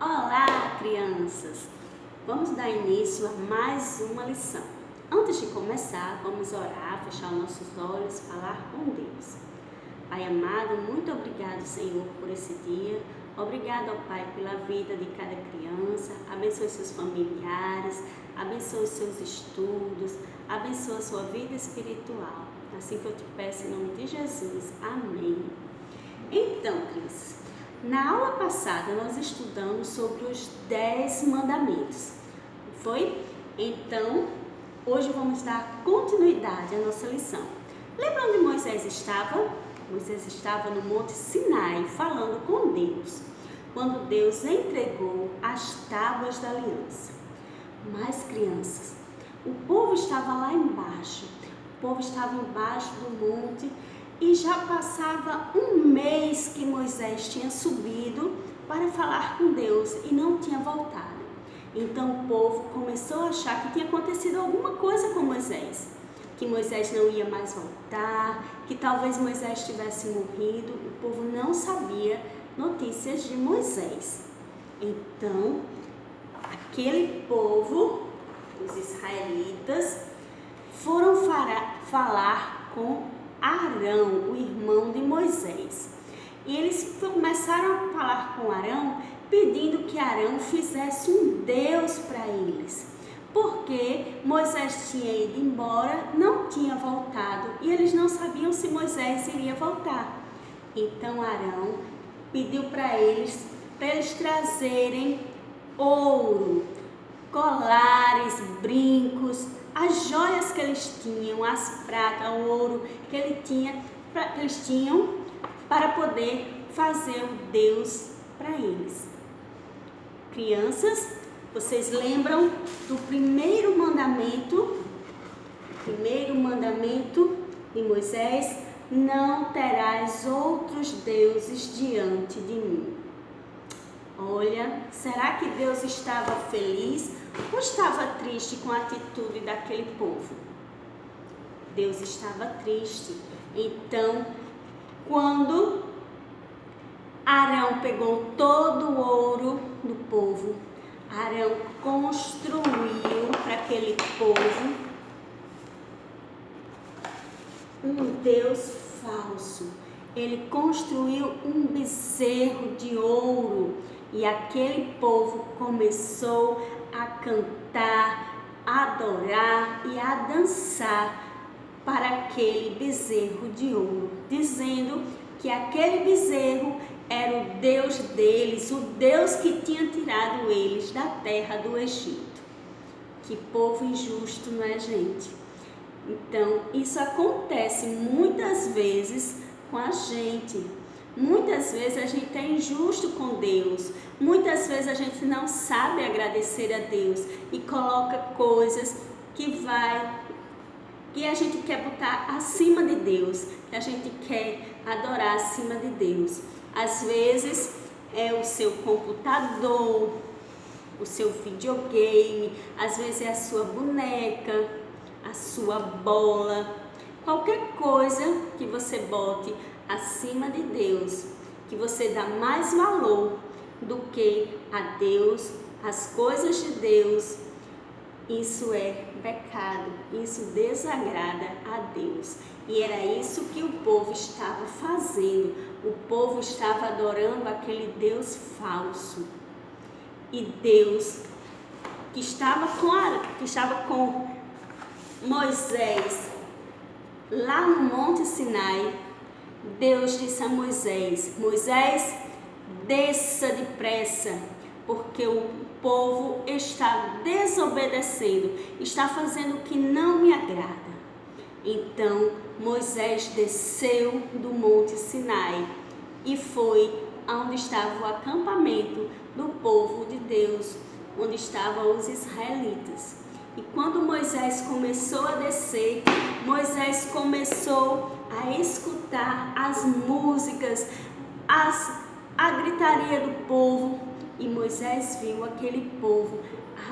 Olá, crianças! Vamos dar início a mais uma lição. Antes de começar, vamos orar, fechar nossos olhos, falar com Deus. Pai amado, muito obrigado, Senhor, por esse dia. Obrigado, ó Pai, pela vida de cada criança. Abençoe seus familiares, abençoe seus estudos, abençoe a sua vida espiritual. Assim que eu te peço em nome de Jesus. Amém. Então, crianças, na aula passada nós estudamos sobre os 10 mandamentos, foi? Então, hoje vamos dar continuidade à nossa lição. Lembra onde Moisés estava? Moisés estava no Monte Sinai falando com Deus, quando Deus entregou as tábuas da aliança. Mas, crianças, o povo estava lá embaixo, o povo estava embaixo do monte. E já passava um mês que Moisés tinha subido para falar com Deus e não tinha voltado. Então o povo começou a achar que tinha acontecido alguma coisa com Moisés, que Moisés não ia mais voltar, que talvez Moisés tivesse morrido. O povo não sabia notícias de Moisés. Então, aquele povo, os israelitas, foram falar com Arão, o irmão de Moisés. E eles começaram a falar com Arão, pedindo que Arão fizesse um Deus para eles. Porque Moisés tinha ido embora, não tinha voltado, e eles não sabiam se Moisés iria voltar. Então Arão pediu para eles trazerem ouro, colares, brincos, as joias que eles tinham, as pratas, o ouro que eles tinham para poder fazer o Deus para eles. Crianças, vocês lembram do primeiro mandamento de Moisés? Não terás outros deuses diante de mim. Olha, será que Deus estava feliz ou estava triste com a atitude daquele povo? Deus estava triste. Então, quando Arão pegou todo o ouro do povo, Arão construiu para aquele povo um Deus falso. Ele construiu um bezerro de ouro e aquele povo começou a cantar, a adorar e a dançar para aquele bezerro de ouro, dizendo que aquele bezerro era o Deus deles, o Deus que tinha tirado eles da terra do Egito. Que povo injusto, não é, gente? Então, isso acontece muitas vezes com a gente. Muitas vezes a gente é injusto com Deus. Muitas vezes a gente não sabe agradecer a Deus e coloca coisas que a gente quer botar acima de Deus, que a gente quer adorar acima de Deus. Às vezes é o seu computador, o seu videogame, às vezes é a sua boneca, a sua bola, qualquer coisa que você bote acima de Deus, que você dá mais valor do que a Deus, as coisas de Deus, isso é pecado, isso desagrada a Deus. E era isso que o povo estava fazendo. O povo estava adorando aquele Deus falso. E Deus, que estava com Moisés lá no Monte Sinai, Deus disse a Moisés: Moisés, desça depressa, porque o povo está desobedecendo, está fazendo o que não me agrada. Então Moisés desceu do Monte Sinai e foi aonde estava o acampamento do povo de Deus, onde estavam os israelitas. E quando Moisés começou a descer, Moisés começou a escutar as músicas, a gritaria do povo, e Moisés viu aquele povo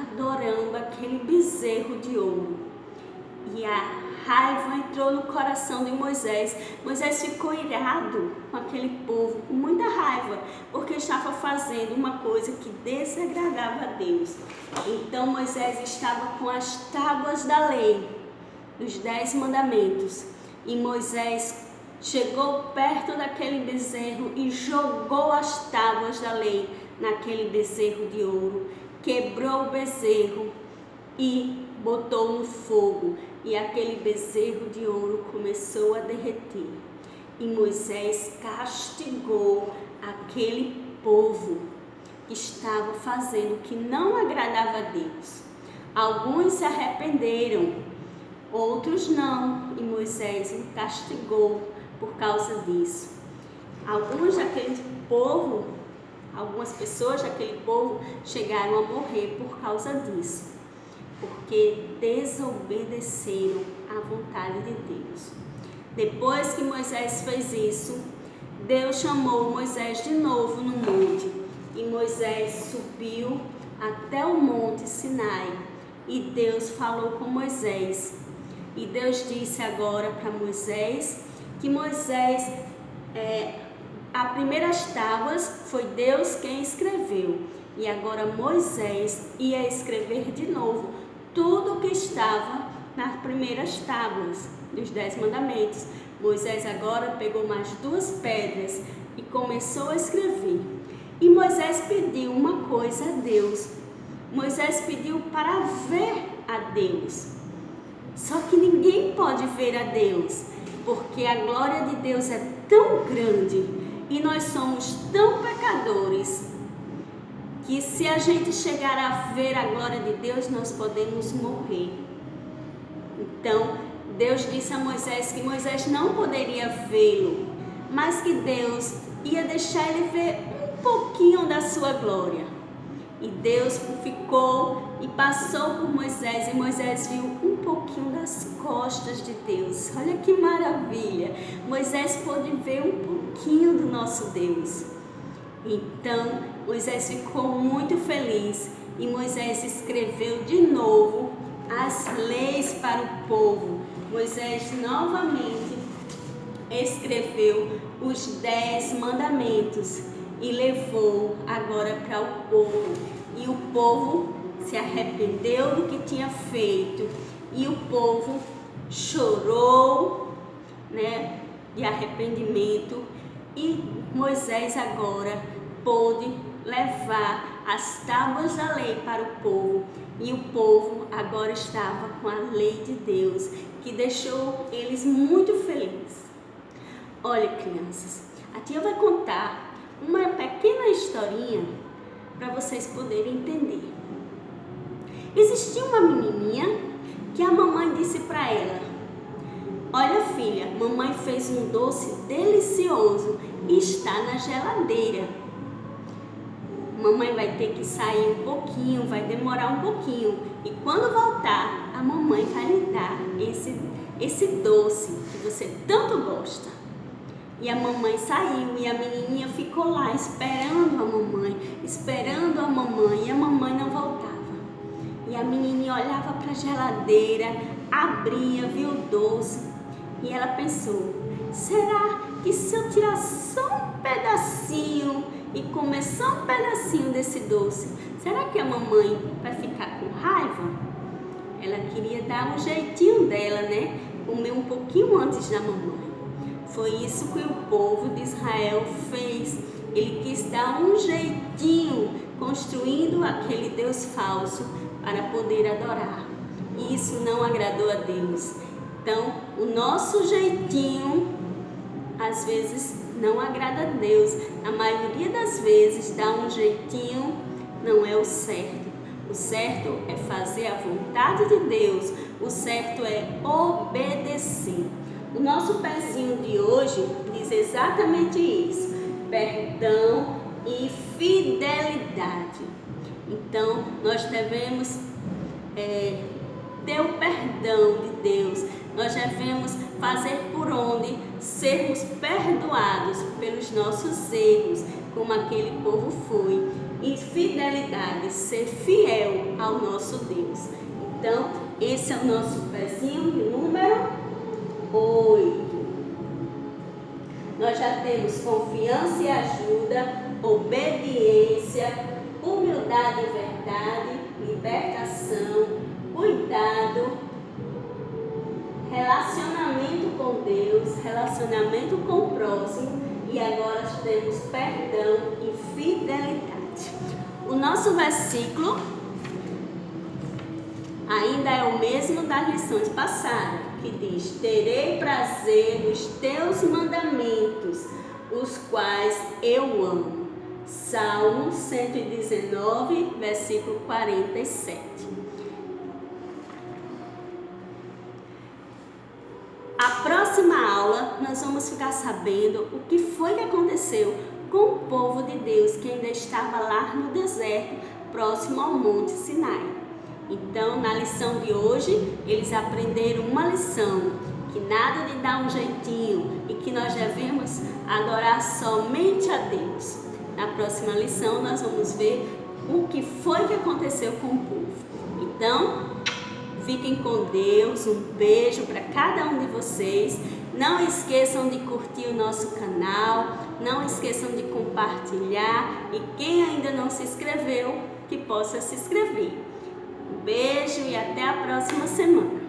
adorando aquele bezerro de ouro. E a raiva entrou no coração de Moisés. Moisés ficou irado com aquele povo, com muita raiva, porque estava fazendo uma coisa que desagradava a Deus. Então Moisés estava com as tábuas da lei, os 10 mandamentos, e Moisés chegou perto daquele bezerro e jogou as tábuas da lei naquele bezerro de ouro, quebrou o bezerro e botou no fogo, e aquele bezerro de ouro começou a derreter. E Moisés castigou aquele povo que estava fazendo o que não agradava a Deus. Alguns se arrependeram, outros não, e Moisés os castigou por causa disso. Algumas pessoas daquele povo chegaram a morrer por causa disso, porque desobedeceram à vontade de Deus. Depois que Moisés fez isso, Deus chamou Moisés de novo no monte, e Moisés subiu até o monte Sinai, e Deus falou com Moisés. E Deus disse agora para Moisés que Moisés, as primeiras tábuas foi Deus quem escreveu, e agora Moisés ia escrever de novo tudo o que estava nas primeiras tábuas dos 10 mandamentos. Moisés agora pegou mais 2 pedras e começou a escrever. E Moisés pediu uma coisa a Deus. Moisés pediu para ver a Deus. Só que ninguém pode ver a Deus, porque a glória de Deus é tão grande e nós somos tão pecadores que se a gente chegar a ver a glória de Deus, nós podemos morrer. Então, Deus disse a Moisés que Moisés não poderia vê-lo, mas que Deus ia deixar ele ver um pouquinho da sua glória. E Deus ficou e passou por Moisés, e Moisés viu um pouquinho das costas de Deus. Olha que maravilha! Moisés pôde ver um pouquinho do nosso Deus. Então, Moisés ficou muito feliz e Moisés escreveu de novo as leis para o povo. Moisés novamente escreveu os 10 mandamentos e levou agora para o povo. E o povo se arrependeu do que tinha feito, e o povo chorou, de arrependimento. E Moisés agora pôde levar as tábuas da lei para o povo, e o povo agora estava com a lei de Deus, que deixou eles muito felizes. Olha, crianças, a tia vai contar uma pequena historinha para vocês poderem entender. Existia uma menininha que a mamãe disse para ela: olha, filha, mamãe fez um doce delicioso e está na geladeira. Mamãe vai ter que sair um pouquinho, vai demorar um pouquinho, e quando voltar, a mamãe vai lhe dar esse doce que você tanto gosta. E a mamãe saiu e a menininha ficou lá esperando a mamãe, e a mamãe não voltava. E a menininha olhava para a geladeira, abria, viu o doce, e ela pensou: será que se eu tirar só um pedacinho e comer só um pedacinho desse doce, será que a mamãe vai ficar com raiva? Ela queria dar um jeitinho dela, comer um pouquinho antes da mamãe. Foi isso que o povo de Israel fez. Ele quis dar um jeitinho, construindo aquele Deus falso para poder adorar. E isso não agradou a Deus. Então, o nosso jeitinho, às vezes, não agrada a Deus. A maioria das vezes, dar um jeitinho não é o certo. O certo é fazer a vontade de Deus. O certo é obedecer. O nosso pezinho de hoje diz exatamente isso: perdão e fidelidade. Então, nós devemos ter o perdão de Deus. Nós devemos fazer por onde sermos perdoados pelos nossos erros, como aquele povo foi. E fidelidade, ser fiel ao nosso Deus. Então, esse é o nosso pezinho de número 8. Nós já temos confiança e ajuda, obediência, humildade e verdade, libertação, cuidado, relacionamento com Deus, relacionamento com o próximo, e agora temos perdão e fidelidade. O nosso versículo ainda é o mesmo das lições passadas, que diz: terei prazer nos teus mandamentos, os quais eu amo. Salmo 119, versículo 47. A próxima aula nós vamos ficar sabendo o que foi que aconteceu com o povo de Deus que ainda estava lá no deserto, próximo ao Monte Sinai. Então, na lição de hoje, eles aprenderam uma lição, que nada de dar um jeitinho e que nós devemos adorar somente a Deus. Na próxima lição, nós vamos ver o que foi que aconteceu com o povo. Então, fiquem com Deus, um beijo para cada um de vocês. Não esqueçam de curtir o nosso canal, não esqueçam de compartilhar, e quem ainda não se inscreveu, que possa se inscrever. Um beijo e até a próxima semana.